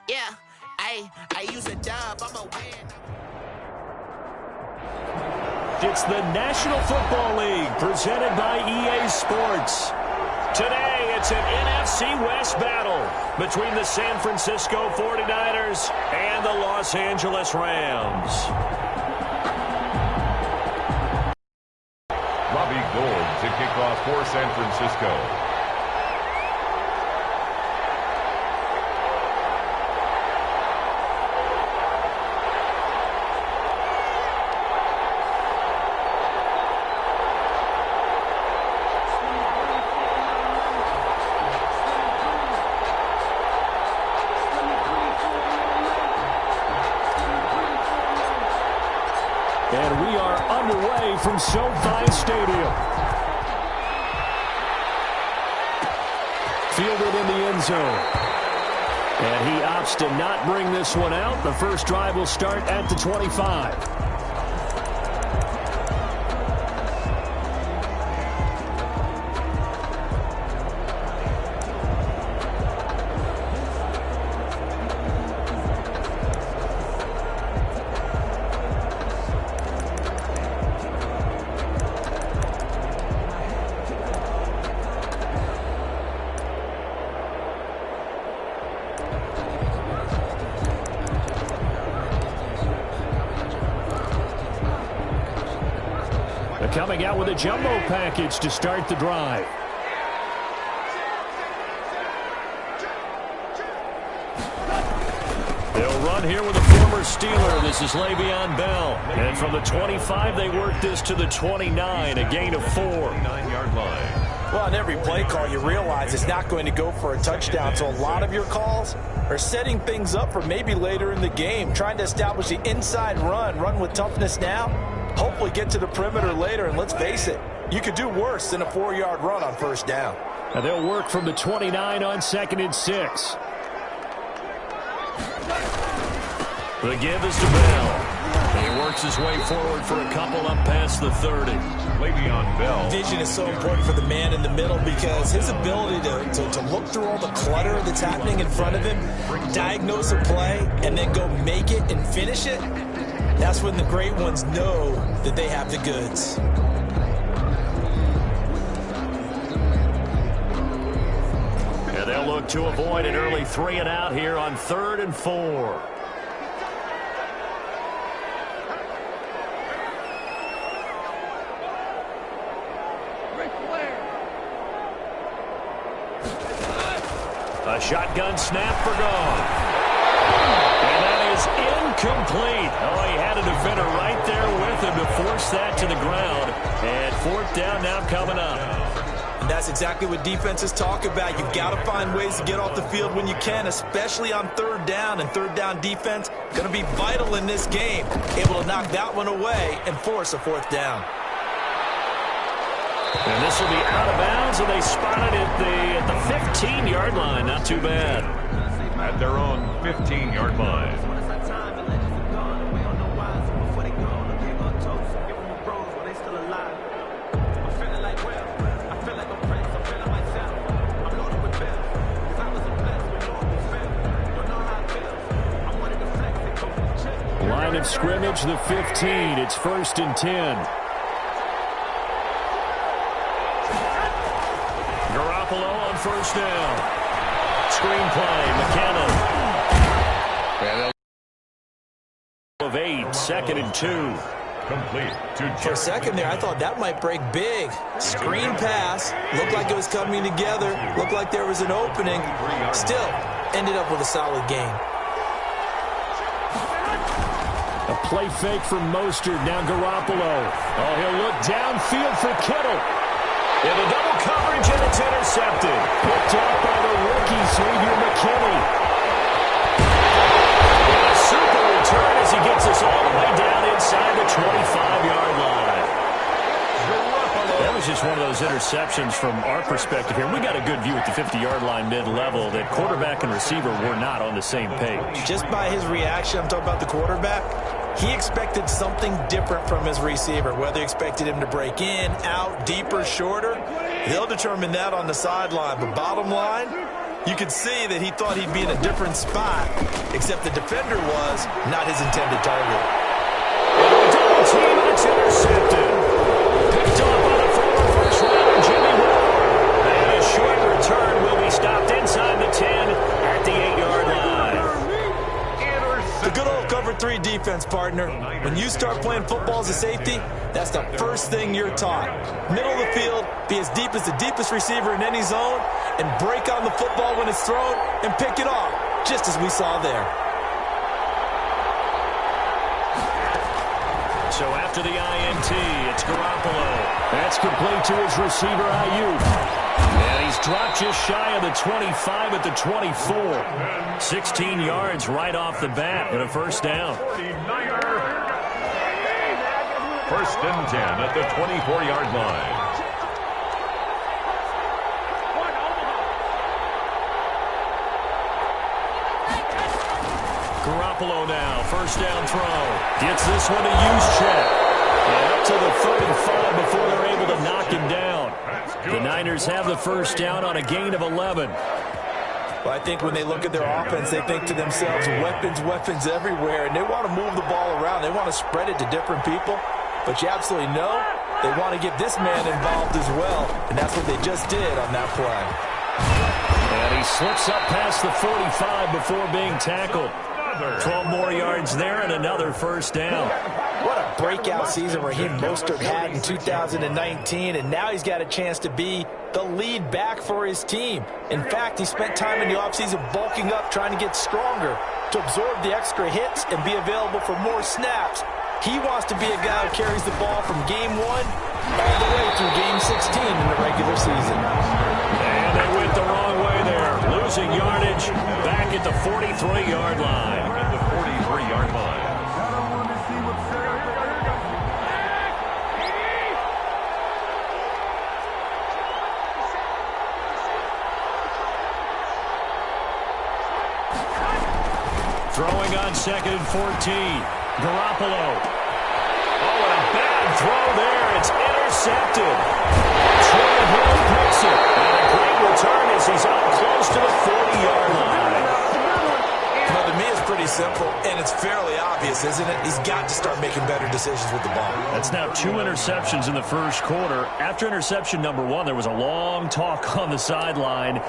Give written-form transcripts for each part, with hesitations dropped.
Yeah, I use a dub, I'm a win. It's the National Football League presented by EA Sports. Today, it's an NFC West battle between the San Francisco 49ers and the Los Angeles Rams. Robbie Gould to kick off for San Francisco. And we are underway from SoFi Stadium. Fielded in the end zone. And he opts to not bring this one out. The first drive will start at the 25. Coming out with a jumbo package to start the drive. They'll run here with a former Steeler. This is Le'Veon Bell. And from the 25, they work this to the 29, a gain of 4. 9-yard line. Well, on every play call, you realize it's not going to go for a touchdown. So a lot of your calls are setting things up for maybe later in the game, trying to establish the inside run with toughness now. Hopefully get to the perimeter later, and let's face it, you could do worse than a 4-yard run on first down. Now they'll work from the 29 on 2nd and 6. The give is to Bell. He works his way forward for a couple up past the 30. Le'Veon Bell. Vision is so important for the man in the middle because his ability to look through all the clutter that's happening in front of him, diagnose a play, and then go make it and finish it, that's when the great ones know that they have the goods. And they'll look to avoid an early 3 and out here on 3rd and 4. A shotgun snap for gone. And that is incomplete. Oh, he had a defender right there with him to force that to the ground. And 4th down now coming up. And that's exactly what defenses talk about. You've got to find ways to get off the field when you can, especially on 3rd down. And 3rd down defense going to be vital in this game. Able to knock that one away and force a 4th down. And this will be out of bounds, and they spotted it at the 15-yard line. Not too bad. At their own 15-yard line. Line of scrimmage, the 15. It's 1st and 10. Garoppolo on 1st down. Screenplay, McKinnon. Of 8, 2nd and 2. Complete to For a second there, I thought that might break big. Screen pass. Looked like it was coming together. Looked like there was an opening. Still, ended up with a solid gain. A play fake from Mostert. Now Garoppolo. Oh, he'll look downfield for Kittle. In the double coverage, and it's intercepted. Picked off by the rookie, Xavier McKinney. And a super return as he gets us all the way down inside the 25-yard line. That was just one of those interceptions from our perspective here. We got a good view at the 50-yard line mid-level that quarterback and receiver were not on the same page. Just by his reaction, I'm talking about the quarterback, he expected something different from his receiver. Whether he expected him to break in, out, deeper, shorter, he'll determine that on the sideline. But bottom line, You could see that he thought he'd be in a different spot, except the defender was not his intended target. Double team, and it's intercepted. Picked off on the former first rounder, Jimmy Ward. And a short return will be stopped inside the 10 at the 8-yard line. The good old cover 3 defense, partner. When you start playing football as a safety, that's the first thing you're taught. Middle of the field, be as deep as the deepest receiver in any zone, and break on the football when it's thrown and pick it off, just as we saw there. So after the INT, it's Garoppolo. That's complete to his receiver, Ayuk. And he's dropped just shy of the 25 at the 24. 16 yards right off the bat and a first down. First and 10 at the 24-yard line. Garoppolo now, first down throw. Gets this one to Juszczyk. And up to the 35 before they're able to knock him down. The Niners have the first down on a gain of 11. Well, I think when they look at their offense, they think to themselves, weapons everywhere, and they want to move the ball around. They want to spread it to different people. But you absolutely know they want to get this man involved as well, and that's what they just did on that play. And he slips up past the 45 before being tackled. 12 more yards there and another first down. What a breakout season Raheem Mostert had in 2019, and now he's got a chance to be the lead back for his team. In fact, he spent time in the offseason bulking up, trying to get stronger, to absorb the extra hits and be available for more snaps. He wants to be a guy who carries the ball from game 1 all the way through game 16 in the regular season. And they went the wrong way there, losing yardage back at the 43-yard line. At the 43-yard line. Throwing on 2nd and 14. Garoppolo. Oh, and a bad throw there. It's intercepted. Troy Hill picks it. And a great return as he's out close to the 40-yard line. Well, to me, it's pretty simple, and it's fairly obvious, isn't it? He's got to start making better decisions with the ball. That's now 2 interceptions in the first quarter. After interception number 1, there was a long talk on the sideline.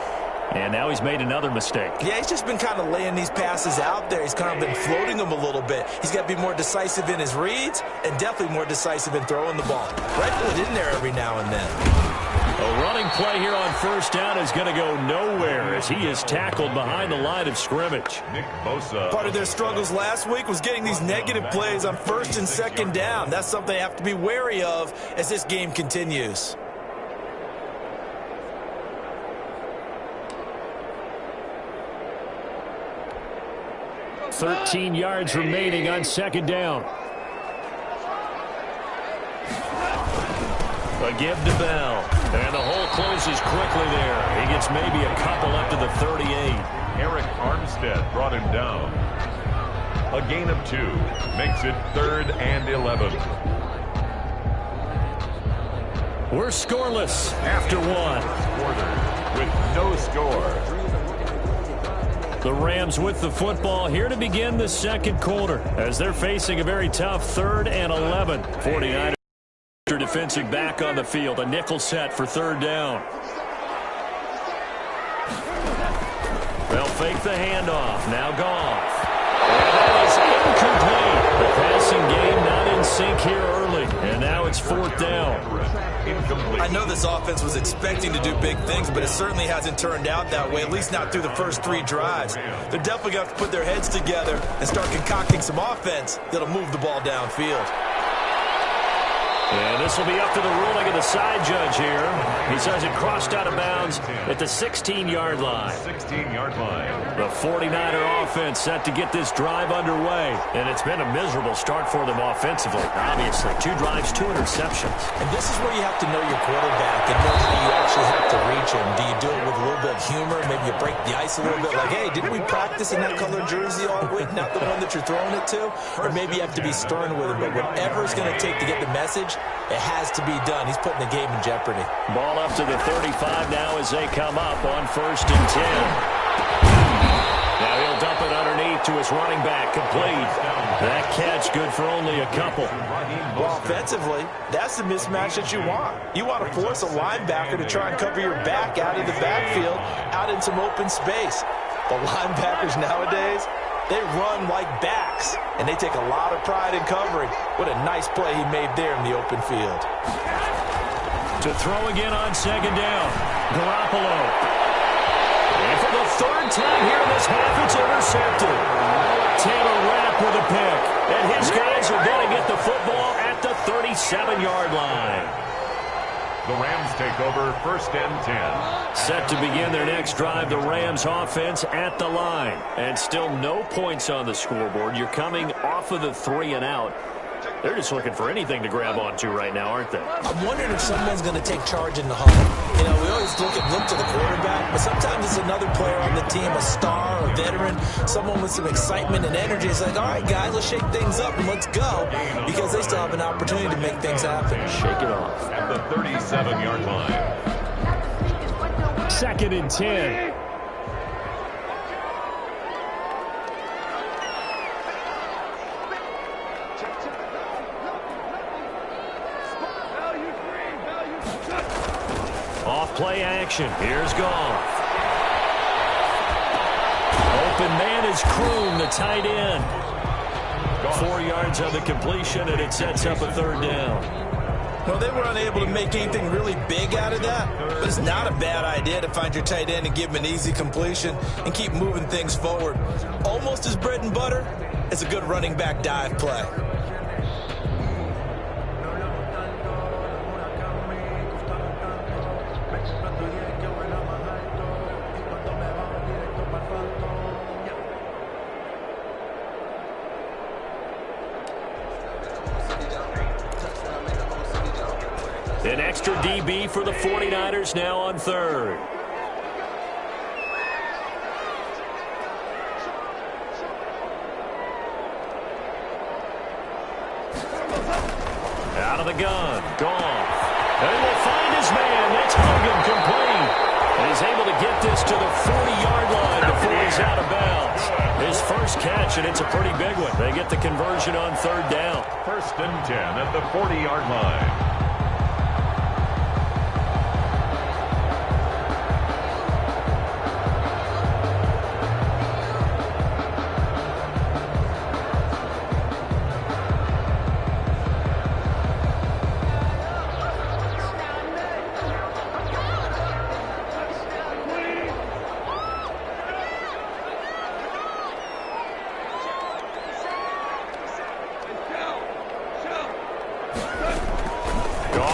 And now he's made another mistake. Yeah, he's just been kind of laying these passes out there. He's kind of been floating them a little bit. He's got to be more decisive in his reads and definitely more decisive in throwing the ball. Rifle it in there every now and then. A running play here on first down is going to go nowhere as he is tackled behind the line of scrimmage. Nick Bosa. Part of their struggles last week was getting these negative plays on first and second down. That's something they have to be wary of as this game continues. 13 yards remaining on second down. A give to Bell. And the hole closes quickly there. He gets maybe a couple up to the 38. Eric Armstead brought him down. A gain of 2 makes it 3rd and 11. We're scoreless after 1. Quarter with no score. The Rams with the football here to begin the second quarter as they're facing a very tough 3rd and 11. 49ers defensive back on the field. A nickel set for 3rd down. They'll fake the handoff. Now Goff. And that is incomplete. The passing game not in sync here early. And now it's 4th down. Incomplete. I know this offense was expecting to do big things, but it certainly hasn't turned out that way, at least not through the first 3 drives. They're definitely going to have to put their heads together and start concocting some offense that'll move the ball downfield. And this will be up to the ruling of the side judge here. He says it crossed out of bounds at the 16-yard line. 16-yard line. The 49er offense set to get this drive underway. And it's been a miserable start for them offensively, obviously. 2 drives, 2 interceptions. And this is where you have to know your quarterback and know how you actually have to reach him. Do you do it with a little bit of humor? Maybe you break the ice a little bit like, hey, didn't we practice in that colored jersey all week? Not the one that you're throwing it to? Or maybe you have to be stern with him. But whatever it's going to take to get the message, It has to be done. He's putting the game in jeopardy. Ball up to the 35 now as they come up on 1st and 10. Now he'll dump it underneath to his running back, complete. That catch good for only a couple. Well, offensively, that's the mismatch that you want. You want to force a linebacker to try and cover your back out of the backfield, out in some open space. The linebackers nowadays, they run like backs, and they take a lot of pride in covering. What a nice play he made there in the open field. To throw again on 2nd down, Garoppolo. And for the 3rd time here in this half, it's intercepted. Taylor Rapp with a pick. And his guys are going to get the football at the 37-yard line. The Rams take over 1st and 10. Set to begin their next drive, the Rams offense at the line. And still no points on the scoreboard. You're coming off of the 3 and out. They're just looking for anything to grab onto right now, aren't they? I'm wondering if someone's going to take charge in the huddle. You know, we always look to the quarterback, but sometimes it's another player on the team, a star, a veteran, someone with some excitement and energy. It's like, all right, guys, let's shake things up and let's go, because they still have an opportunity to make things happen. Shake it off. At the 37-yard line. 2nd and 10. Play action. Here's Goff. Open man is Kroon, the tight end. 4 yards on the completion, and it sets up a 3rd down. Well, they were unable to make anything really big out of that, but it's not a bad idea to find your tight end and give him an easy completion and keep moving things forward. Almost as bread and butter as a good running back dive play. An extra DB for the 49ers now on 3rd. Out of the gun. Goff. And will find his man. That's Hogan, complete. And he's able to get this to the 40-yard line before he's out of bounds. His first catch, and it's a pretty big one. They get the conversion on 3rd down. 1st and 10 at the 40-yard line.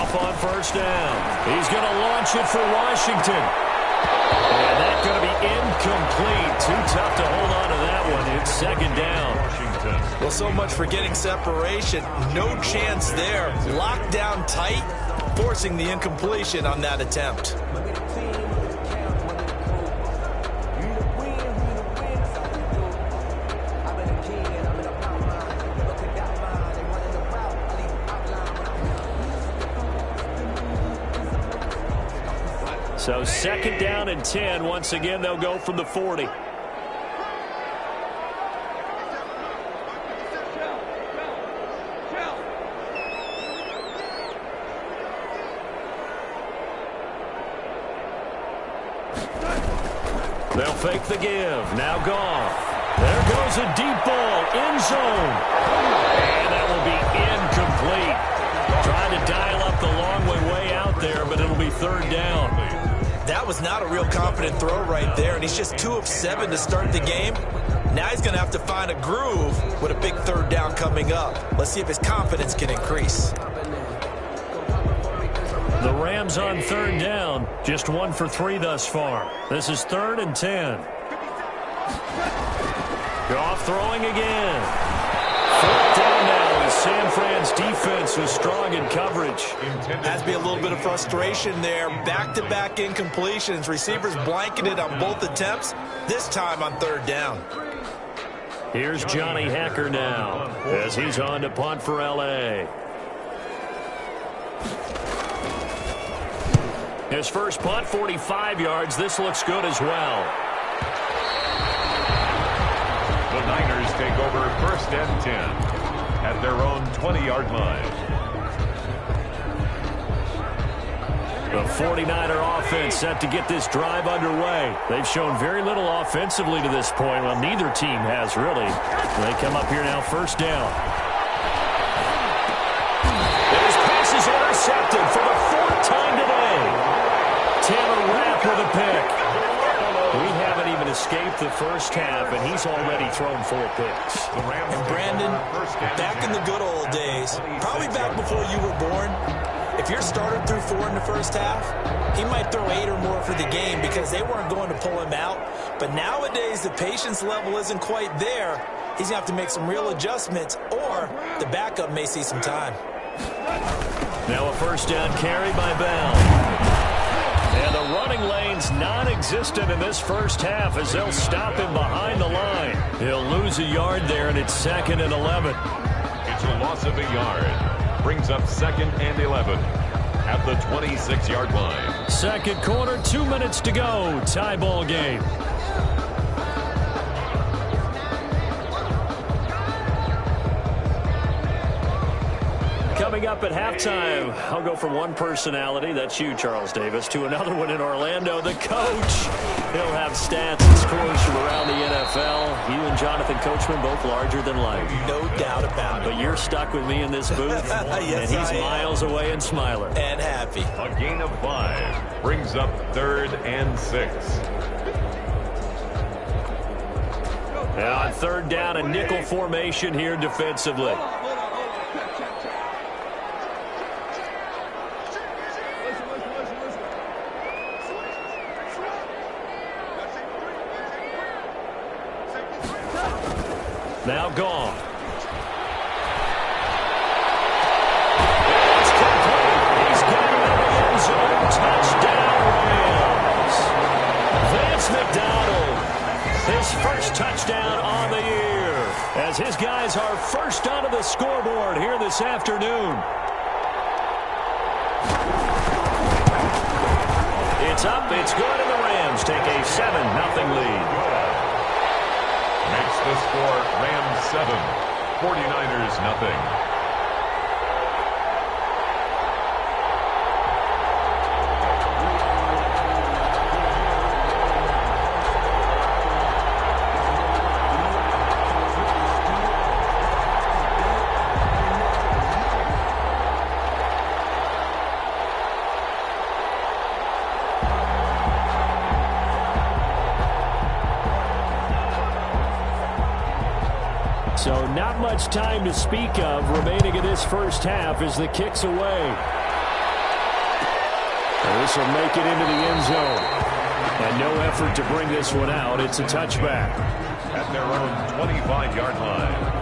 On 1st down. He's going to launch it for Washington. And that's going to be incomplete. Too tough to hold on to that one. It's 2nd down. Washington. Well, so much for getting separation. No chance there. Locked down tight, forcing the incompletion on that attempt. So 2nd down and 10. Once again, they'll go from the 40. They'll fake the give. Now Goff. There goes a deep ball. End zone. And that will be incomplete. Trying to dial up the long way out there, but it'll be 3rd down. That was not a real confident throw right there, and he's just 2 of 7 to start the game. Now he's going to have to find a groove with a big 3rd down coming up. Let's see if his confidence can increase. The Rams on 3rd down, just 1 for 3 thus far. This is 3rd and 10. Goff throwing again. 4th down now as San Fran's defense was strong in coverage. Has to be a little bit of frustration there. Back-to-back incompletions. Receivers blanketed on both attempts, this time on 3rd down. Here's Johnny Hacker now as he's on to punt for L.A. His first punt, 45 yards. This looks good as well. The Niners take over 1st and 10 at their own 20-yard line. The 49er offense set to get this drive underway. They've shown very little offensively to this point. Well, neither team has really. They come up here now, 1st down. And his pass is intercepted for the 4th time today. Taylor Rapp with a pick. We haven't even escaped the first half, and he's already thrown 4 picks. And Brandon, back in the good old days, probably back before you were born, if your starter threw 4 in the first half, he might throw 8 or more for the game because they weren't going to pull him out. But nowadays, the patience level isn't quite there. He's going to have to make some real adjustments, or the backup may see some time. Now a 1st down carry by Bell. And the running lane's non-existent in this first half as they'll stop him behind the line. He'll lose a yard there, and it's 2nd and 11. It's a loss of a yard. Brings up 2nd and 11 at the 26-yard line. 2nd quarter, 2 minutes to go. Tie ball game. Coming up at halftime, I'll go from one personality, that's you, Charles Davis, to another one in Orlando, the coach. He'll have stats and scores from around the NFL. You and Jonathan Coachman both larger than life. No doubt about it. But you're stuck with me in this booth, yes, and he's miles away and smiling. And happy. A gain of 5 brings up 3rd and 6. Now on 3rd down, a nickel formation here defensively. Now gone. It's complete. He's got it in the end zone. Touchdown, Rams. Vance McDonald, his first touchdown on the year, as his guys are first onto the scoreboard here this afternoon. It's up, it's good, and the Rams take a 7-0 lead. Makes the score Rams 7, 49ers nothing. So not much time to speak of remaining in this first half as the kick's away. And this will make it into the end zone. And no effort to bring this one out. It's a touchback. At their own 25-yard line.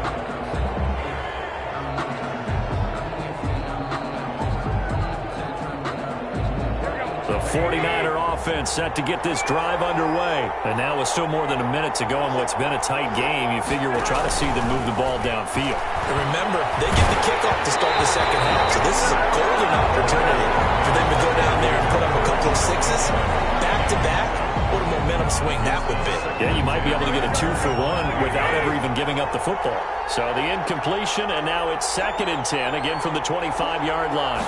The 49er offense set to get this drive underway. And now with still more than a minute to go in what's been a tight game, you figure we'll try to see them move the ball downfield. And remember, they get the kickoff to start the second half, so this is a golden opportunity for them to go down there and put up a couple of 6s back-to-back. What a momentum swing that would be. Yeah, you might be able to get a 2-for-1 without ever even giving up the football. So the incompletion, and now it's 2nd and 10, again from the 25-yard line.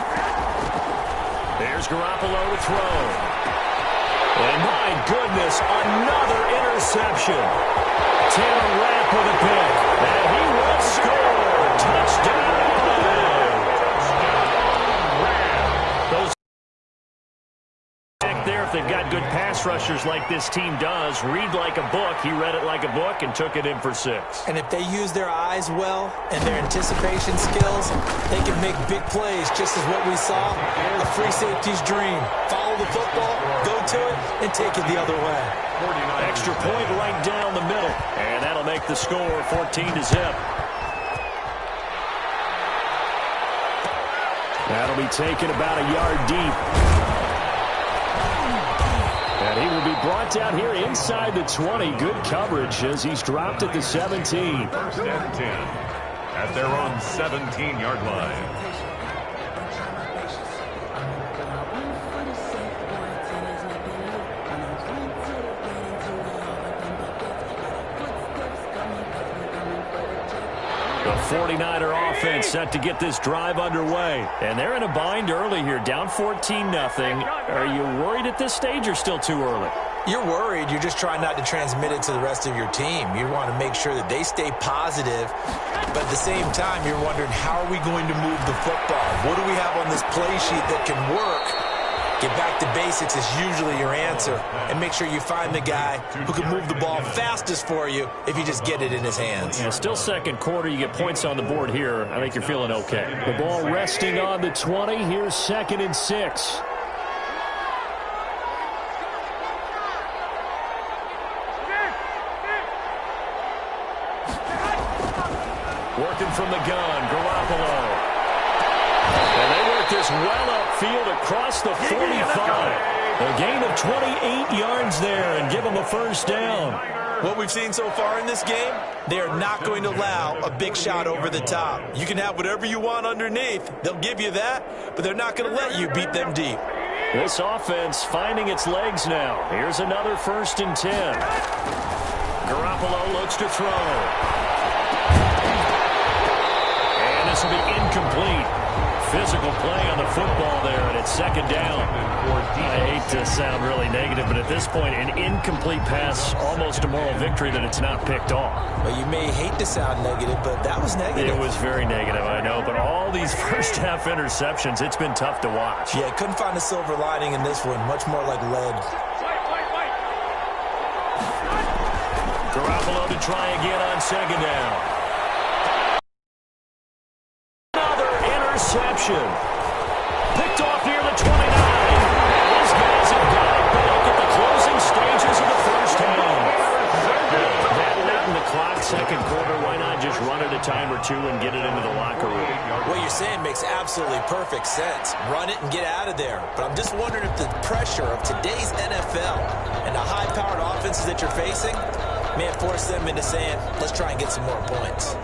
There's Garoppolo to throw. And my goodness, another interception. Taylor Rapp with a pick. And he will score. Touchdown. Those back there, if they've got good pass rushers like this team does, read like a book. He read it like a book and took it in for 6. And if they use their eyes well and their anticipation skills, they can make big plays, just as what we saw. A free safety's dream. Follow the football, go to it, and take it the other way. Extra point right down the middle. And that'll make the score 14-0. That'll be taken about a yard deep. And he will be brought down here inside the 20. Good coverage as he's dropped at the 17. 1st and 10 at their own 17-yard line. The 49er offense set to get this drive underway. And they're in a bind early here, down 14-0. Are you worried at this stage or still too early? You're worried. You're just trying not to transmit it to the rest of your team. You want to make sure that they stay positive. But at the same time, you're wondering, how are we going to move the football? What do we have on this play sheet that can work? Get back to basics is usually your answer. And make sure you find the guy who can move the ball fastest for you if you just get it in his hands. Yeah, still second quarter. You get points on the board here. I think you're feeling okay. The ball resting on the 20. Here's 2nd and 6. Working from the gun, Garoppolo. And they work this well upfield across the 45. A gain of 28 yards there and give them a first down. What we've seen so far in this game, they are not going to allow a big shot over the top. You can have whatever you want underneath. They'll give you that, but they're not going to let you beat them deep. This offense finding its legs now. Here's another 1st and 10. Garoppolo looks to throw. And this will be incomplete. Physical play on the football there, and it's 2nd down. I hate to sound really negative, but at this point, an incomplete pass, almost a moral victory that it's not picked off. Well, you may hate to sound negative, but that was negative. It was very negative, I know, but all these first-half interceptions, it's been tough to watch. Yeah, couldn't find a silver lining in this one, much more like lead. Garoppolo to try again on 2nd down. Interception. Picked off near the 29. These guys have got it back at the closing stages of the first half. That late in the clock, 2nd quarter, why not just run it a time or two and get it into the locker room? What you're saying makes absolutely perfect sense. Run it and get out of there. But I'm just wondering if the pressure of today's NFL and the high-powered offenses that you're facing may have forced them into saying, let's try and get some more points.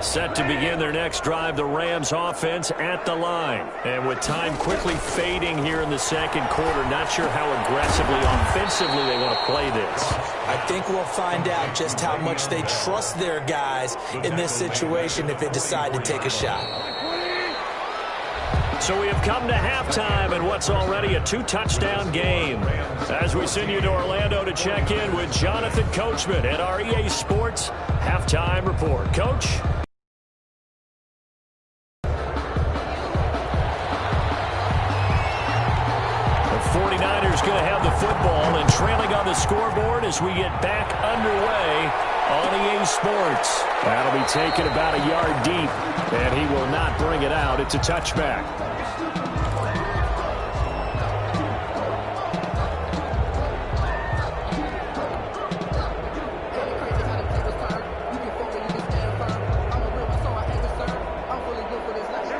Set to begin their next drive, the Rams offense at the line. And with time quickly fading here in the 2nd quarter, not sure how aggressively, offensively they want to play this. I think we'll find out just how much they trust their guys in this situation if they decide to take a shot. So we have come to halftime in what's already a 2-touchdown game. As we send you to Orlando to check in with Jonathan Coachman at our EA Sports Halftime Report. Coach? The 49ers going to have the football and trailing on the scoreboard as we get back underway on EA Sports. That'll be taken about a yard deep, and he will not bring it out. It's a touchback.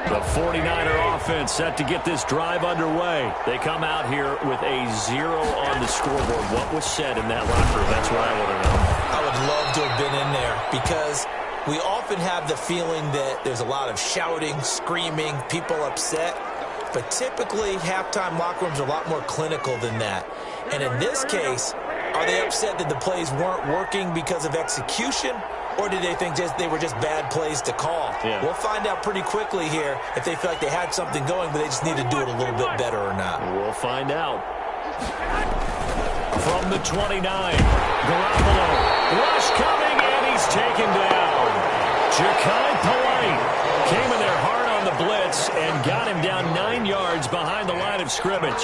The 49er offense set to get this drive underway. They come out here with a 0 on the scoreboard. What was said in that locker room? That's what I want to know. I would love to have been in there because we often have the feeling that there's a lot of shouting, screaming, people upset. But typically, halftime locker rooms are a lot more clinical than that. And in this case, are they upset that the plays weren't working because of execution? Or did they think they were just bad plays to call? Yeah. We'll find out pretty quickly here if they feel like they had something going, but they just need to do it a little bit better or not. We'll find out. From the 29, Garoppolo. Rush coming, and he's taken down. Ja'Kai Polite came in there hard on the blitz and got him down 9 yards behind the line of scrimmage.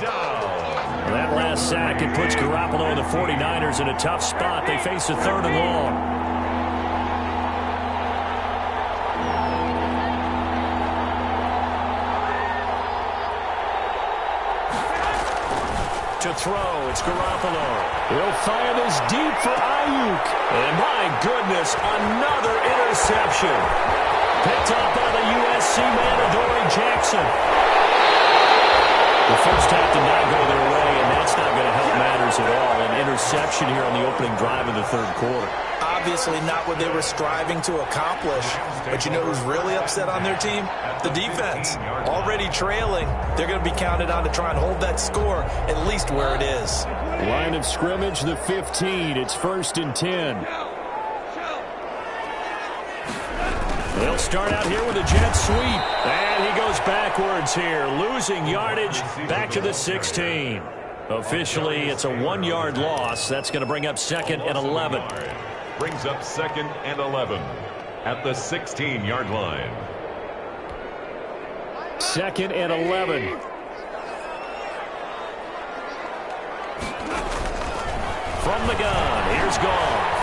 That last sack, it puts Garoppolo and the 49ers in a tough spot. They face a 3rd and long. To throw, it's Garoppolo. He'll fire this deep for Ayuk. And my goodness, another interception. Picked up by the USC man, Adoree Jackson. The first half did not go their way, and that's not going to help matters at all. An interception here on the opening drive of the 3rd quarter. Obviously not what they were striving to accomplish. But you know who's really upset on their team? The defense. Already trailing. They're going to be counted on to try and hold that score at least where it is. Line of scrimmage, the 15. It's 1st and 10. They'll start out here with a jet sweep. And he goes backwards here, losing yardage back to the 16. Officially, it's a 1-yard loss. That's going to bring up 2nd and 11. Brings up 2nd and 11 at the 16-yard line. 2nd and 11. From the gun, here's Goff.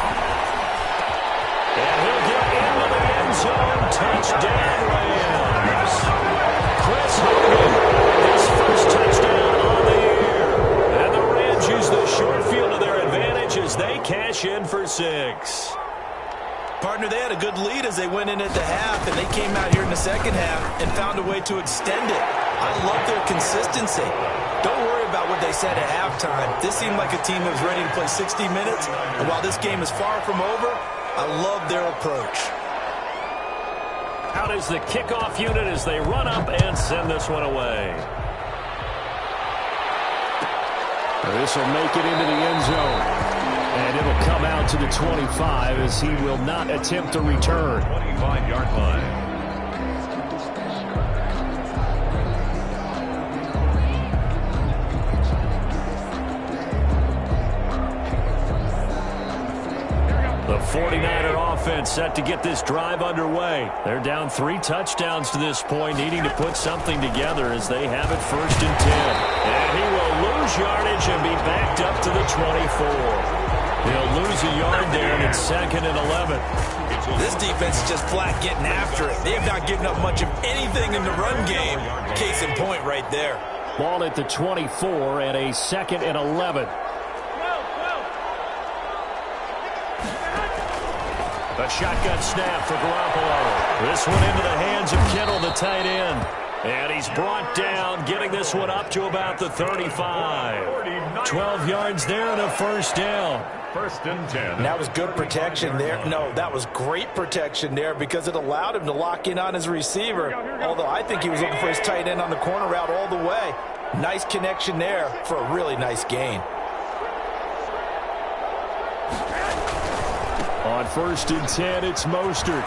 And he'll get into the end zone. Touchdown, Rams. Chris Hogan, his first touchdown on the year. And the Rams use the short field to their advantage as they cash in for 6. Partner, they had a good lead as they went in at the half, and they came out here in the second half and found a way to extend it. I love their consistency. Don't worry about what they said at halftime. This seemed like a team that was ready to play 60 minutes, and while this game is far from over, I love their approach. Out is the kickoff unit as they run up and send this one away. This will make it into the end zone. And it'll come out to the 25 as he will not attempt to return. 25-yard line. The 49er offense set to get this drive underway. They're down 3 touchdowns to this point, needing to put something together as they have it 1st and 10. And he will lose yardage and be backed up to the 24. He'll lose a yard there, and it's 2nd and 11. This defense is just flat getting after it. They have not given up much of anything in the run game. Case in point right there. Ball at the 24 and a 2nd and 11. A shotgun snap for Garoppolo. This one into the hands of Kittle, the tight end. And he's brought down, getting this one up to about the 35. 12 yards there and a 1st down. 1st and 10. And that was good protection there. No, that was great protection there because it allowed him to lock in on his receiver. Although I think he was looking for his tight end on the corner route all the way. Nice connection there for a really nice gain. On 1st and 10, it's Mostert.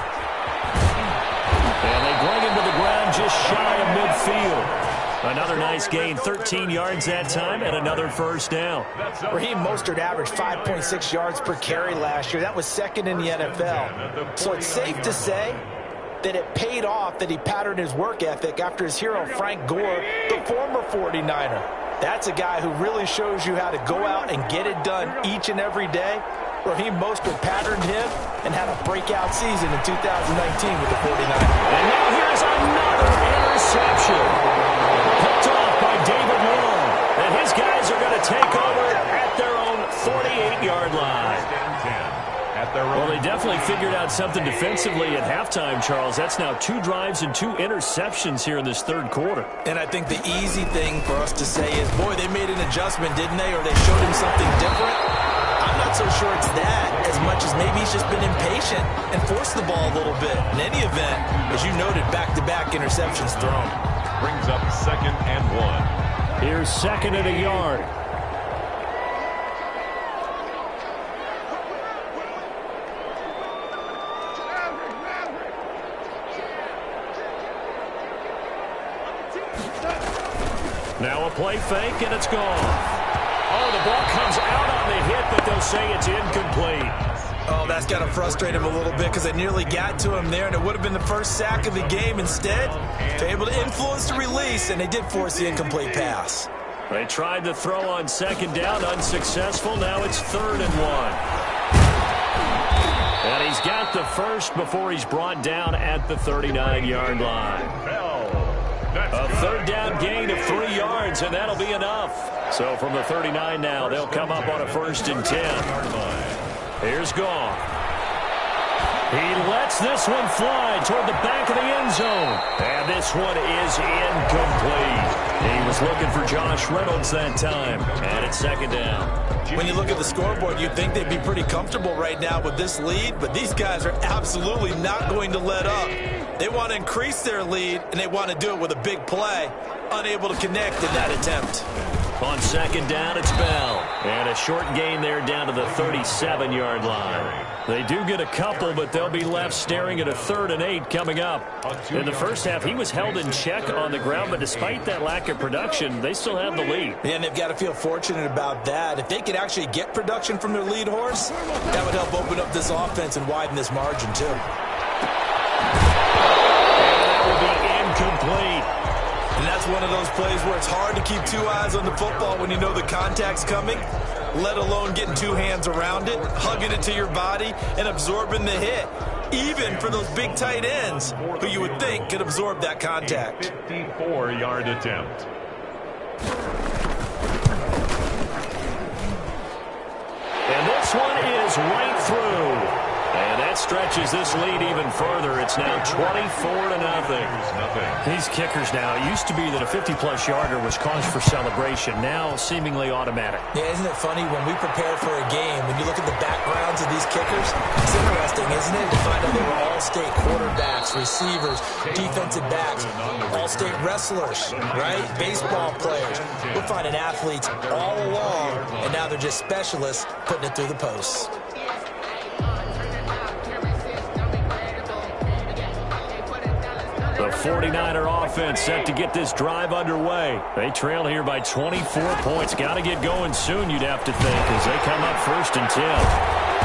And they bring him to the ground just shy of midfield. Another nice gain, 13 yards that time, and another 1st down. Raheem Mostert averaged 5.6 yards per carry last year. That was 2nd in the NFL. So it's safe to say that it paid off that he patterned his work ethic after his hero, Frank Gore, the former 49er. That's a guy who really shows you how to go out and get it done each and every day. Raheem Mostert patterned him and had a breakout season in 2019 with the 49ers. And now here's another interception. Picked off by David Long. And his guys are going to take over at their own 48-yard line. Well, they definitely figured out something defensively at halftime, Charles. That's now 2 drives and 2 interceptions here in this 3rd quarter. And I think the easy thing for us to say is, boy, they made an adjustment, didn't they? Or they showed him something different. I'm not so sure it's that as much as maybe he's just been impatient and forced the ball a little bit. In any event, as you noted, back-to-back interceptions thrown. Brings up 2nd and 1. Here's 2nd and a yard. Now a play fake, and it's gone. Oh, the ball comes out on the hit, but they'll say it's incomplete. Oh, that's got to frustrate him a little bit because they nearly got to him there, and it would have been the first sack of the game. Instead, they're able to influence the release, and they did force the incomplete pass. They tried to throw on 2nd down, unsuccessful. Now it's 3rd and 1. And he's got the first before he's brought down at the 39-yard line. A 3rd down gain of 3 yards, and that'll be enough. So from the 39 now, they'll come up on a 1st and 10. Here's Goff. He lets this one fly toward the back of the end zone. And this one is incomplete. He was looking for Josh Reynolds that time. And it's 2nd down. When you look at the scoreboard, you'd think they'd be pretty comfortable right now with this lead, but these guys are absolutely not going to let up. They want to increase their lead, and they want to do it with a big play. Unable to connect in that attempt. On second down, it's Bell. And a short gain there down to the 37-yard line. They do get a couple, but they'll be left staring at a 3rd and 8 coming up. In the first half, he was held in check on the ground, but despite that lack of production, they still have the lead. Yeah, and they've got to feel fortunate about that. If they could actually get production from their lead horse, that would help open up this offense and widen this margin, too. And that will be incomplete. And that's one of those plays where it's hard to keep 2 eyes on the football when you know the contact's coming, let alone getting 2 hands around it, hugging it to your body, and absorbing the hit, even for those big tight ends who you would think could absorb that contact. 54-yard attempt. And this one is right through. And that stretches this lead even further. It's now 24-0. These kickers now, it used to be that a 50-plus yarder was cause for celebration. Now seemingly automatic. Yeah, isn't it funny when we prepare for a game, when you look at the backgrounds of these kickers, it's interesting, isn't it, to find out they were all-state quarterbacks, receivers, defensive backs, all-state wrestlers, right? Baseball players. We're finding athletes all along, and now they're just specialists putting it through the posts. The 49er offense set to get this drive underway. They trail here by 24 points. Got to get going soon, you'd have to think, as they come up 1st and 10.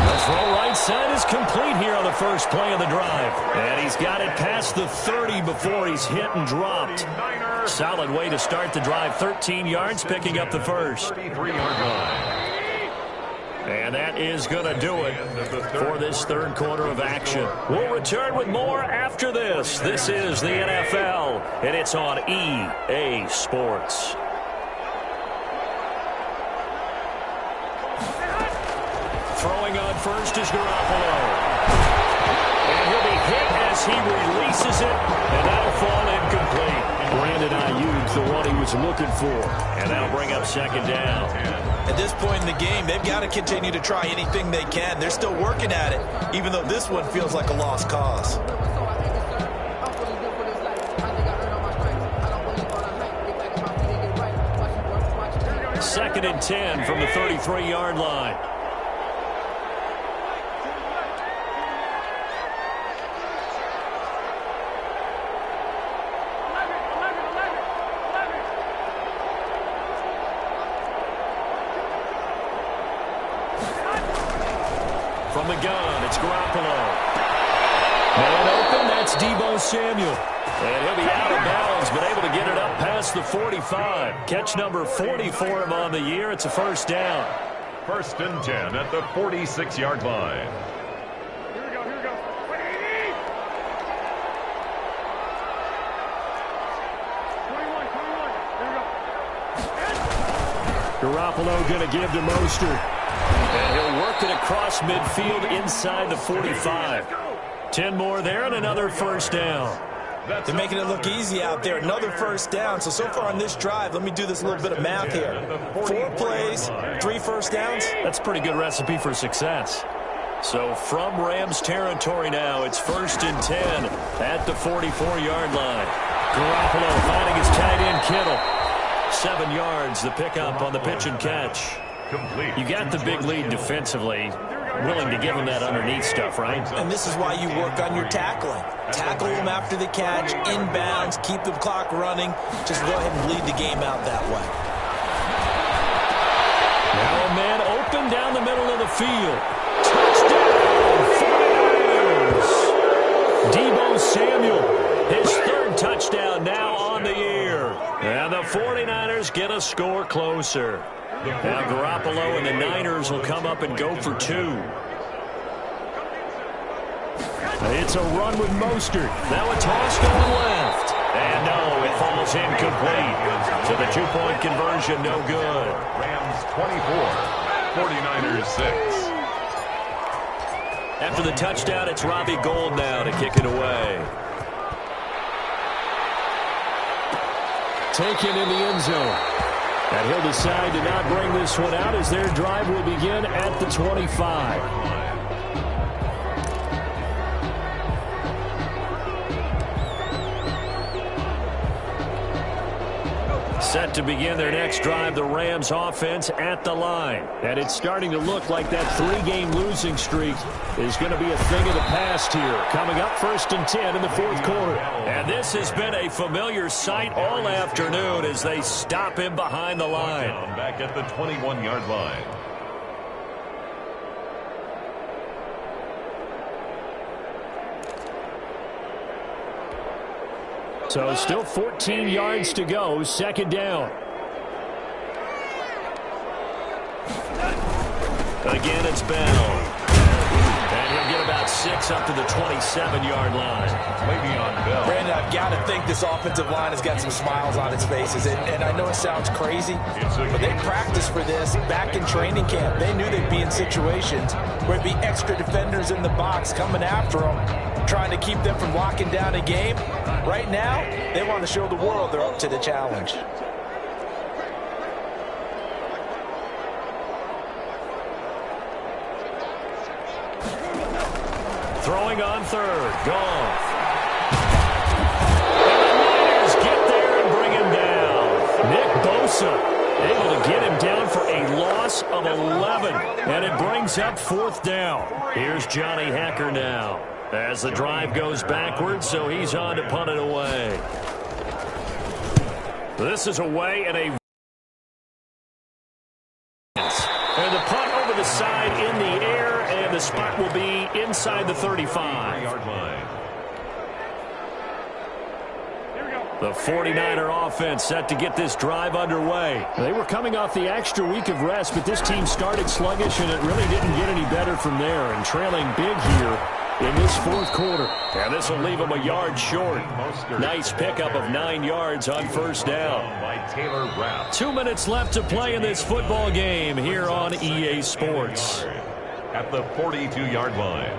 The throw right side is complete here on the first play of the drive. And he's got it past the 30 before he's hit and dropped. Solid way to start the drive. 13 yards, picking up the first. 33-yard line. And that is going to do it for this 3rd quarter of action. We'll return with more after this. This is the NFL, and it's on EA Sports. Throwing on first is Garoppolo. And he'll be hit as he releases it, and that'll fall incomplete. Brandon Ayuk, the one he was looking for. And that'll bring up 2nd down. At this point in the game, they've got to continue to try anything they can. They're still working at it, even though this one feels like a lost cause. Second and 10 from the 33-yard line. From the gun, it's Garoppolo. Man open, that's Deebo Samuel. And he'll be out of bounds, but able to get it up past the 45. Catch number 40 for him on the year. It's a 1st down. 1st and 10 at the 46-yard line. Here we go. Garoppolo going to give to Mostert. And he'll work it across midfield inside the 45. 10 more there and another 1st down. They're making it look easy out there. Another 1st down. So far on this drive, let me do this little bit of math here. 4 plays, 3 1st downs. That's a pretty good recipe for success. So from Rams territory now, it's 1st and 10 at the 44-yard line. Garoppolo finding his tight end Kittle. 7 yards, the pickup on the pitch and catch. You got the big lead defensively. Willing to give him that underneath stuff, right? And this is why you work on your tackling. Tackle them after the catch, inbounds, keep the clock running. Just go ahead and bleed the game out that way. Now a man open down the middle of the field. Touchdown, 49ers. Deebo Samuel, his 3rd touchdown now on the year. And the 49ers get a score closer. Now Garoppolo and the Niners will come up and go for 2. It's a run with Mostert. Now a toss going left. And no, it falls incomplete. So the 2-point conversion no good. Rams 24, 49ers 6. After the touchdown, it's Robbie Gould now to kick it away. Taken in the end zone. And he'll decide to not bring this one out as their drive will begin at the 25. Set to begin their next drive, the Rams offense at the line. And it's starting to look like that 3-game losing streak is going to be a thing of the past here. Coming up 1st and 10 in the 4th quarter. And this has been a familiar sight all afternoon as they stop him behind the line. Back at the 21-yard line. So still 14 yards to go, 2nd down. Again, it's Bell. And he'll get about 6 up to the 27-yard line. Le'Veon Bell. Brandon, I've got to think this offensive line has got some smiles on its faces. And I know it sounds crazy, but they practiced for this back in training camp. They knew they'd be in situations where it'd be extra defenders in the box coming after them, trying to keep them from locking down a game. Right now, they want to show the world they're up to the challenge. Throwing on 3rd. Goff. And the Niners get there and bring him down. Nick Bosa able to get him down for a loss of 11. And it brings up 4th down. Here's Johnny Hekker now, as the drive goes backwards, so he's on to punt it away. This is away and a... And the punt over the side in the air, and the spot will be inside the 35. line. The 49er offense set to get this drive underway. They were coming off the extra week of rest, but this team started sluggish, and it really didn't get any better from there, and trailing big here in this 4th quarter. And this will leave them a yard short. Nice pickup of 9 yards on 1st down. By Taylor Rapp. 2 minutes left to play in this football game here on EA Sports. At the 42-yard line.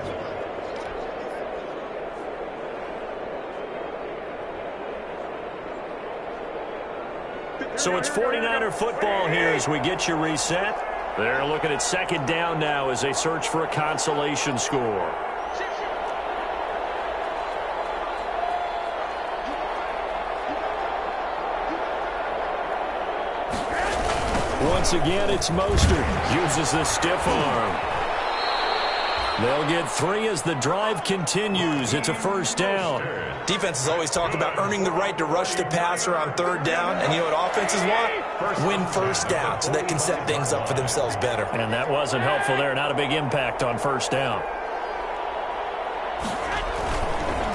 So it's 49er football here as we get you reset. They're looking at 2nd down now as they search for a consolation score. Once again, it's Mostert. Uses the stiff arm. They'll get 3 as the drive continues. It's a 1st down. Defenses always talk about earning the right to rush the passer on 3rd down. And you know what offenses want? Win 1st down so they can set things up for themselves better. And that wasn't helpful there. Not a big impact on 1st down.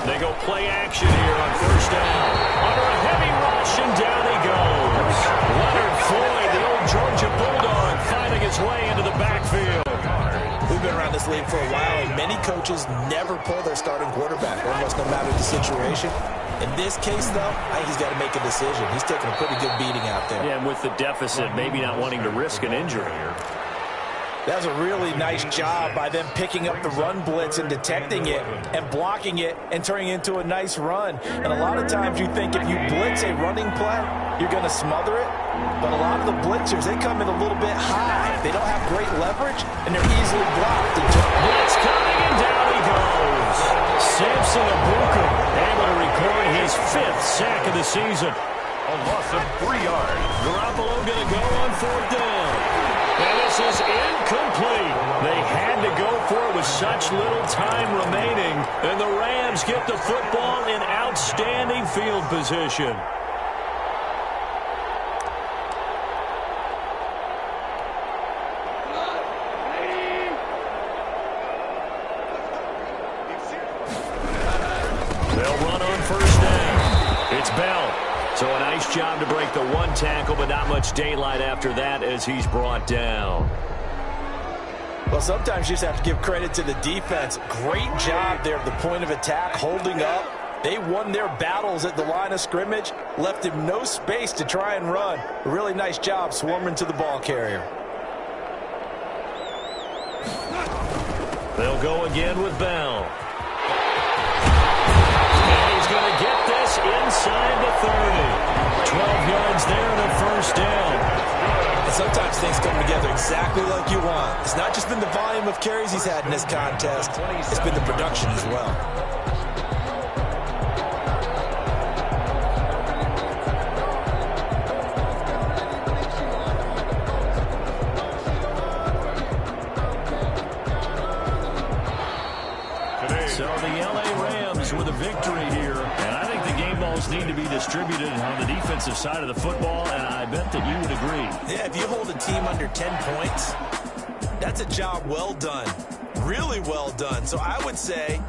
They go play action here on 1st down. Under a heavy rush, and down he goes. Leonard Floyd, the old Georgia Bulldog, finding his way into the backfield. We've been around this league for a while, and many coaches never pull their starting quarterback, almost no matter the situation. In this case, though, I think he's got to make a decision. He's taking a pretty good beating out there. Yeah, and with the deficit, maybe not wanting to risk an injury here. That was a really nice job by them picking up the run blitz and detecting it and blocking it and turning it into a nice run. And a lot of times you think if you blitz a running play, you're going to smother it. But a lot of the blitzers, they come in a little bit high. They don't have great leverage, and they're easily blocked. Blitz coming, and down he goes. Samson Abuka able to record his 5th sack of the season. A loss of 3 yards. Garoppolo going to go on 4th down. And this is incomplete. They had to go for it with such little time remaining. And the Rams get the football in outstanding field position. They'll run on 1st down. It's Bell. So a nice job to break the 1 tackle, but not much daylight after that as he's brought down. Well, sometimes you just have to give credit to the defense. Great job there at the point of attack, holding up. They won their battles at the line of scrimmage, left him no space to try and run. A really nice job swarming to the ball carrier. They'll go again with Bell. And he's going to get this inside the 30. 12 yards there and a 1st down. And sometimes things come together exactly like you want. It's not just been the volume of carries he's had in this contest. It's been the production as well. So the LA Rams with a victory here. And I think the game balls need to be distributed on the defensive side of the football, and I bet that you would agree. Yeah, if you hold a team under 10 points, that's a job well done. Really well done. So I would say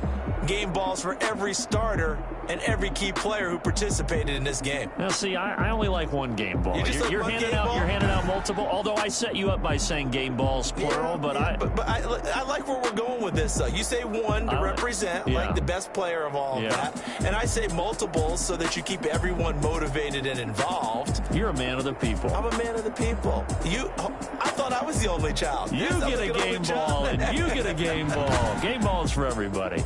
game balls for every starter and every key player who participated in this game. Now, see, I only like one game ball. You're handing out multiple. Although I set you up by saying game balls plural, but I like where we're going with this. You say one to represent like the best player of all of that, and I say multiples so that you keep everyone motivated and involved. You're a man of the people. I'm a man of the people. I thought I was the only child. You get a game ball, and you get a game ball. Game balls for everybody.